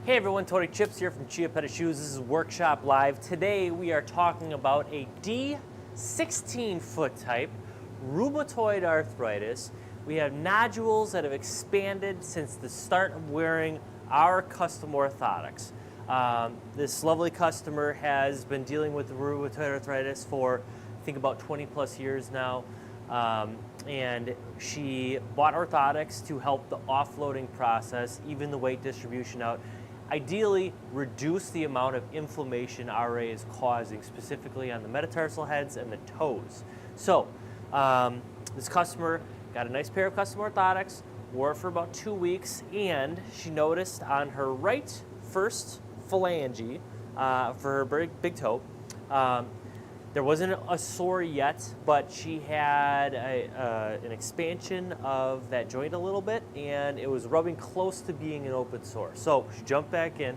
Hey everyone, Orthotic Chips here from Chiappetta Shoes. This is Workshop Live. Today we are talking about a D16 foot type, rheumatoid arthritis. We have nodules that have expanded since the start of wearing our custom orthotics. This lovely customer has been dealing with rheumatoid arthritis for I think about 20 plus years now. And she bought orthotics to help the offloading process, even the weight distribution out. Ideally, reduce the amount of inflammation RA is causing, specifically on the metatarsal heads and the toes. So, this customer got a nice pair of custom orthotics, wore it for about 2 weeks, and she noticed on her right first phalange for her big toe, there wasn't a sore yet, but she had an expansion of that joint a little bit, and it was rubbing close to being an open sore. So she jumped back in.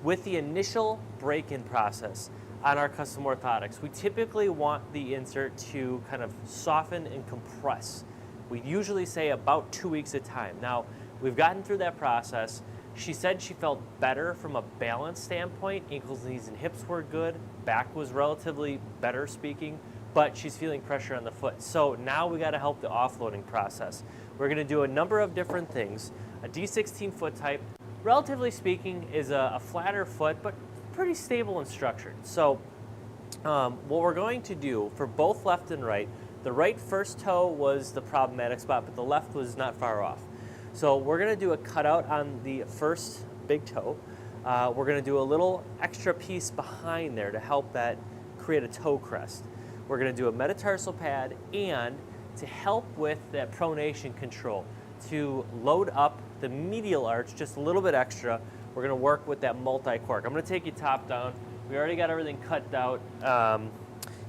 With the initial break-in process on our custom orthotics, we typically want the insert to kind of soften and compress. We usually say about 2 weeks at a time. Now, we've gotten through that process. She said she felt better from a balance standpoint. Ankles, knees, and hips were good. Back was relatively better speaking, but she's feeling pressure on the foot. So now we got to help the offloading process. We're going to do a number of different things. A D16 foot type, relatively speaking, is a flatter foot, but pretty stable and structured. So what we're going to do for both left and right, the right first toe was the problematic spot, but the left was not far off. So we're going to do a cutout on the first big toe. We're going to do a little extra piece behind there to help that create a toe crest. We're going to do a metatarsal pad, and to help with that pronation control, to load up the medial arch just a little bit extra, we're going to work with that multi-cork. I'm going to take you top down. We already got everything cut out,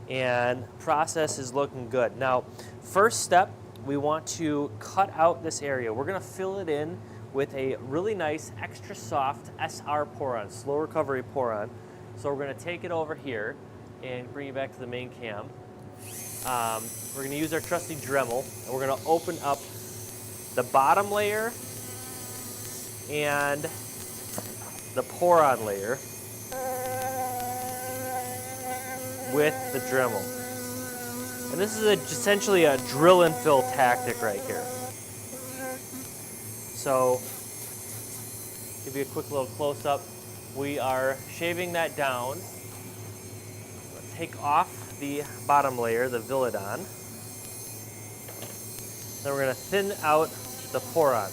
and process is looking good. Now, first step, we want to cut out this area. We're going to fill it in with a really nice extra soft SR pour-on, slow recovery pour-on. So we're going to take it over here and bring it back to the main cam. We're going to use our trusty Dremel, and we're going to open up the bottom layer and the pour-on layer with the Dremel. And this is essentially a drill and fill tactic right here. So, give you a quick little close up. We are shaving that down. Take off the bottom layer, the Villadon. Then we're going to thin out the pour-on.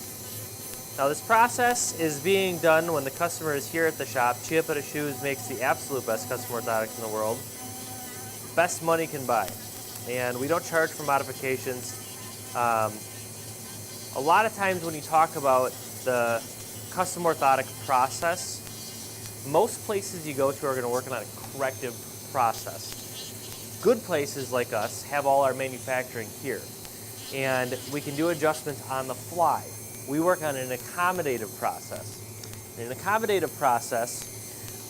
Now this process is being done when the customer is here at the shop. Chiappetta Shoes makes the absolute best custom orthotics in the world. Best money can buy. And we don't charge for modifications. A lot of times when you talk about the custom orthotic process, most places you go to are going to work on a corrective process. Good places like us have all our manufacturing here, and we can do adjustments on the fly. We work on an accommodative process. In an accommodative process,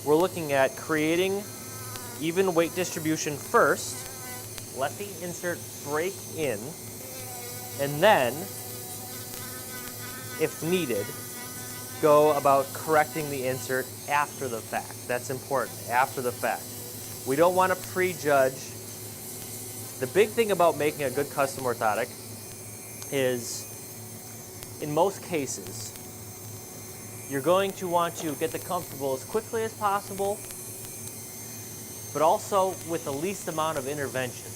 we're looking at creating even weight distribution first, let the insert break in, and then, if needed, go about correcting the insert after the fact. That's important, after the fact. We don't want to prejudge. The big thing about making a good custom orthotic is, in most cases, you're going to want to get the comfortable as quickly as possible, but also with the least amount of interventions.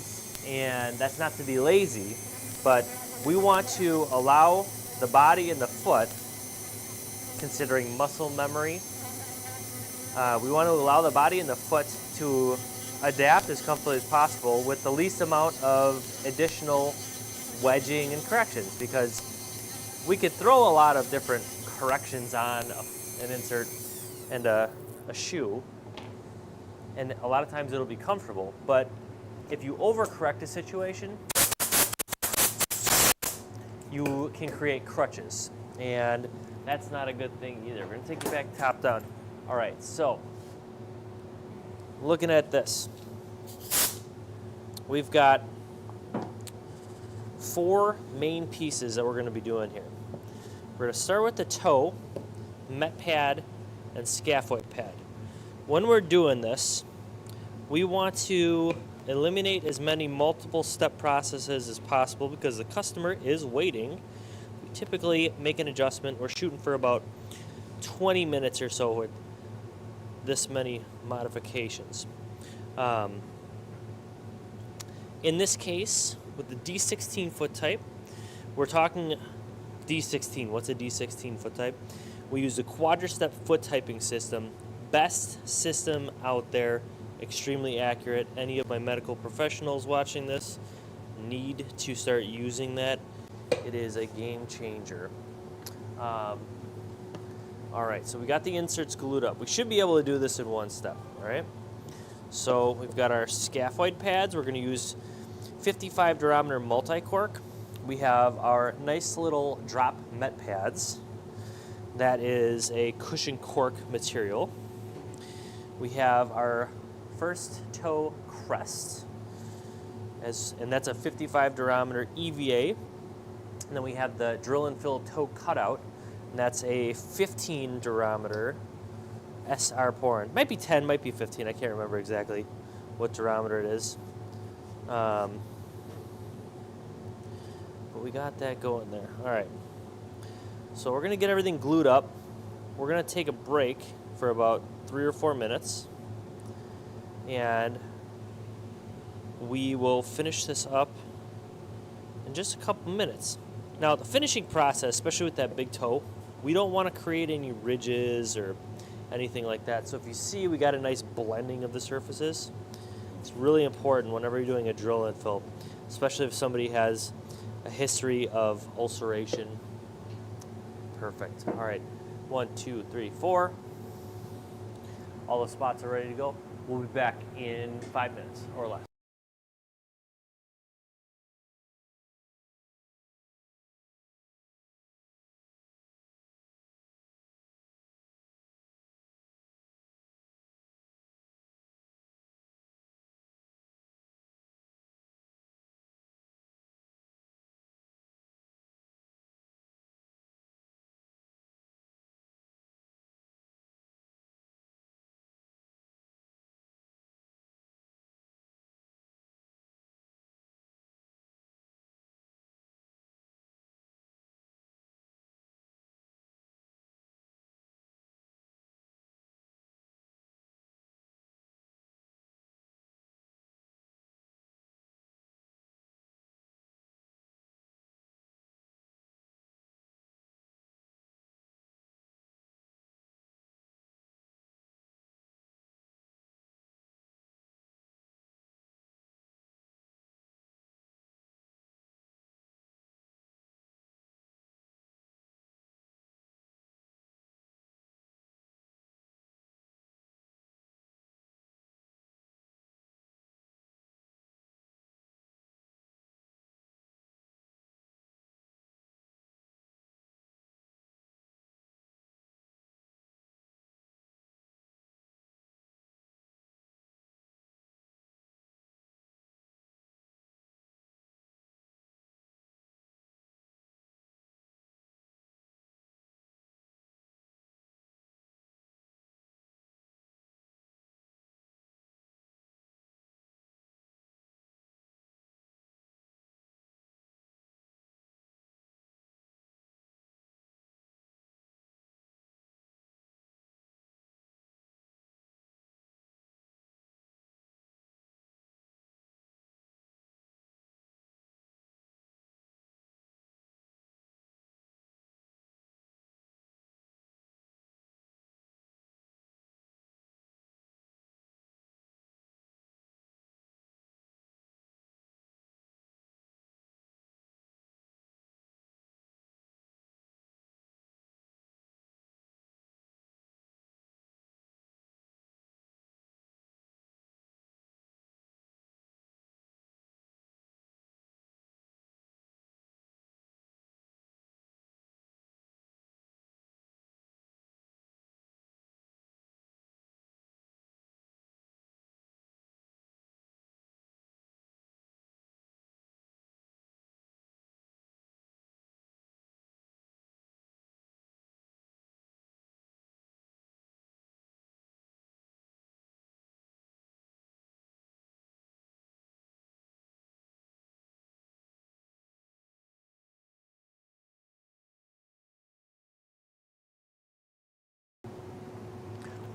And that's not to be lazy, but we want to allow the body and the foot, considering muscle memory, we want to allow the body and the foot to adapt as comfortably as possible with the least amount of additional wedging and corrections, because we could throw a lot of different corrections on an insert and a shoe, and a lot of times it'll be comfortable, but if you overcorrect a situation, you can create crutches, and that's not a good thing either. We're going to take you back top down. All right, so looking at this, we've got 4 main pieces that we're going to be doing here. We're going to start with the toe, met pad and scaphoid pad. When we're doing this, we want to eliminate as many multiple step processes as possible because the customer is waiting. We typically make an adjustment. We're shooting for about 20 minutes or so with this many modifications. In this case, with the D16 foot type, we're talking D16. What's a D16 foot type? We use a quadristep foot typing system. Best system out there, extremely accurate. Any of my medical professionals watching this need to start using that. It is a game changer. All right, so we got the inserts glued up. We should be able to do this in one step, all right? So we've got our scaphoid pads. We're gonna use 55 durometer multi-cork. We have our nice little drop met pads. That is a cushion cork material. We have our first toe crest, and that's a 55 durometer EVA. And then we have the drill and fill toe cutout, and that's a 15 durometer SR porn. Might be 10, might be 15. I can't remember exactly what durometer it is. But we got that going there. All right. So we're gonna get everything glued up. We're gonna take a break for about 3 or 4 minutes, and we will finish this up in just a couple minutes. Now, the finishing process, especially with that big toe, we don't want to create any ridges or anything like that. So if you see, we got a nice blending of the surfaces. It's really important whenever you're doing a drill and fill, especially if somebody has a history of ulceration. Perfect. All right, 1, 2, 3, 4. All the spots are ready to go. We'll be back in 5 minutes or less.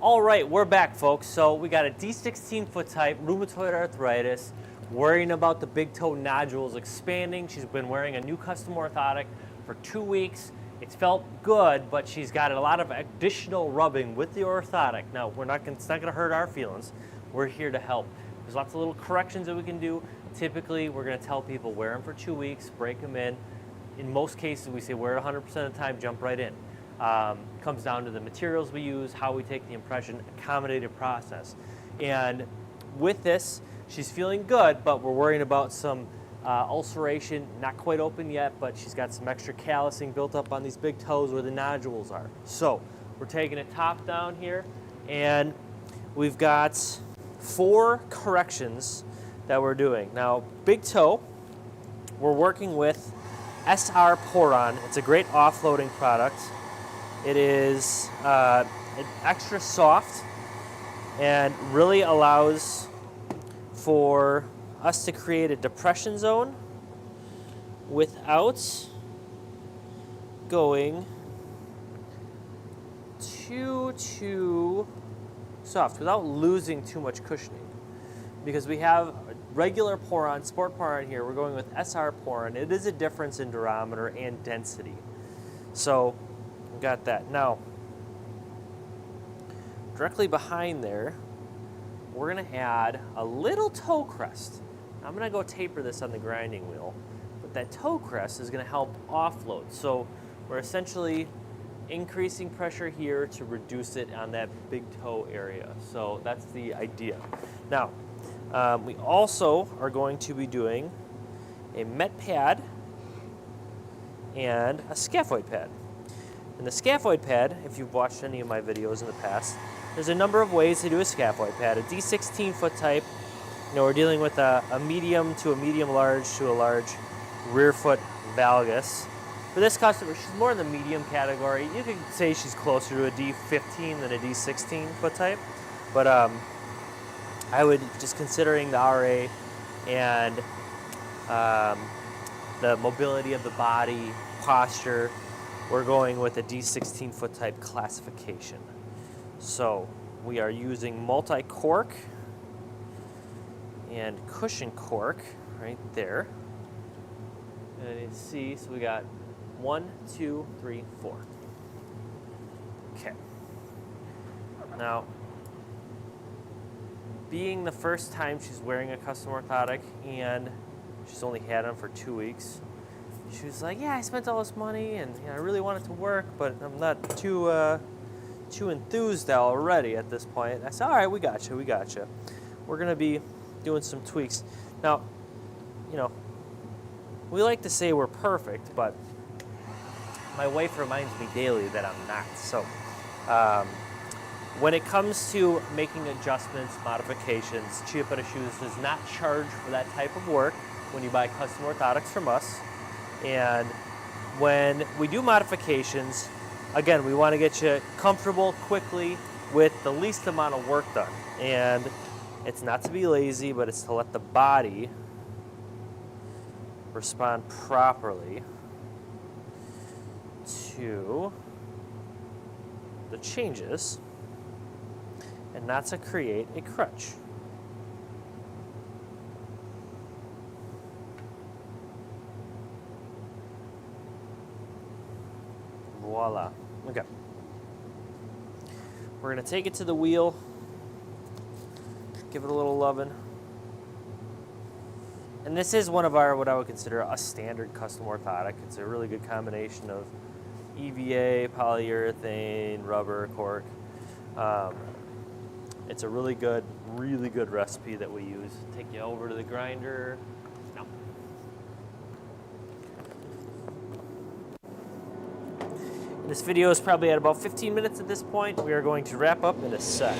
All right, we're back, folks. So we got a D16 foot type, rheumatoid arthritis, worrying about the big toe nodules expanding. She's been wearing a new custom orthotic for 2 weeks. It's felt good, but she's got a lot of additional rubbing with the orthotic. Now, it's not gonna hurt our feelings. We're here to help. There's lots of little corrections that we can do. Typically, we're gonna tell people wear them for 2 weeks, break them in. In most cases, we say wear it 100% of the time, jump right in. Comes down to the materials we use, how we take the impression, accommodative process. And with this, she's feeling good, but we're worrying about some ulceration, not quite open yet, but she's got some extra callousing built up on these big toes where the nodules are. So we're taking it top down here, and we've got 4 corrections that we're doing. Now, big toe, we're working with SR Poron. It's a great offloading product. It is extra soft and really allows for us to create a depression zone without going too soft, without losing too much cushioning. Because we have regular Poron, Sport Poron here, we're going with SR Poron. It is a difference in durometer and density. So got that. Now, directly behind there, we're going to add a little toe crest. I'm going to go taper this on the grinding wheel, but that toe crest is going to help offload. So we're essentially increasing pressure here to reduce it on that big toe area. So that's the idea. Now, we also are going to be doing a met pad and a scaphoid pad. And the scaphoid pad, if you've watched any of my videos in the past, there's a number of ways to do a scaphoid pad. A D16 foot type, we're dealing with a medium to a medium large to a large rear foot valgus. For this customer, she's more in the medium category. You could say she's closer to a D15 than a D16 foot type. But I would, just considering the RA and the mobility of the body, posture, we're going with a D16 foot type classification. So we are using multi-cork and cushion cork right there. And you see, so we got 1, 2, 3, 4. Okay. Now, being the first time she's wearing a custom orthotic and she's only had them for 2 weeks, she was like, yeah, I spent all this money and I really want it to work, but I'm not too enthused already at this point. I said, all right, we got you. We're going to be doing some tweaks. Now, we like to say we're perfect, but my wife reminds me daily that I'm not. So when it comes to making adjustments, modifications, Chiappetta Shoes does not charge for that type of work when you buy custom orthotics from us. And when we do modifications, again, we want to get you comfortable quickly with the least amount of work done. And it's not to be lazy, but it's to let the body respond properly to the changes and not to create a crutch. Voila. Okay. We're going to take it to the wheel, give it a little loving. And this is one of our, what I would consider a standard custom orthotic. It's a really good combination of EVA, polyurethane, rubber, cork. It's a really good recipe that we use. Take you over to the grinder. No. This video is probably at about 15 minutes at this point. We are going to wrap up in a sec.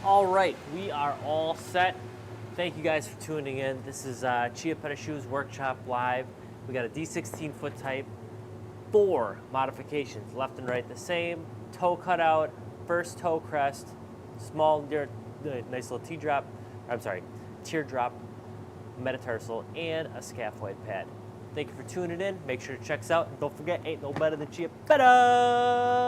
All right, we are all set. Thank you guys for tuning in. This is Chiappetta Shoes Workshop Live. We got a D16 foot type, 4 modifications, left and right the same. Toe cutout, first toe crest, small, nice little teardrop, metatarsal, and a scaphoid pad. Thank you for tuning in. Make sure to check us out. And don't forget, ain't no better than Chiappetta.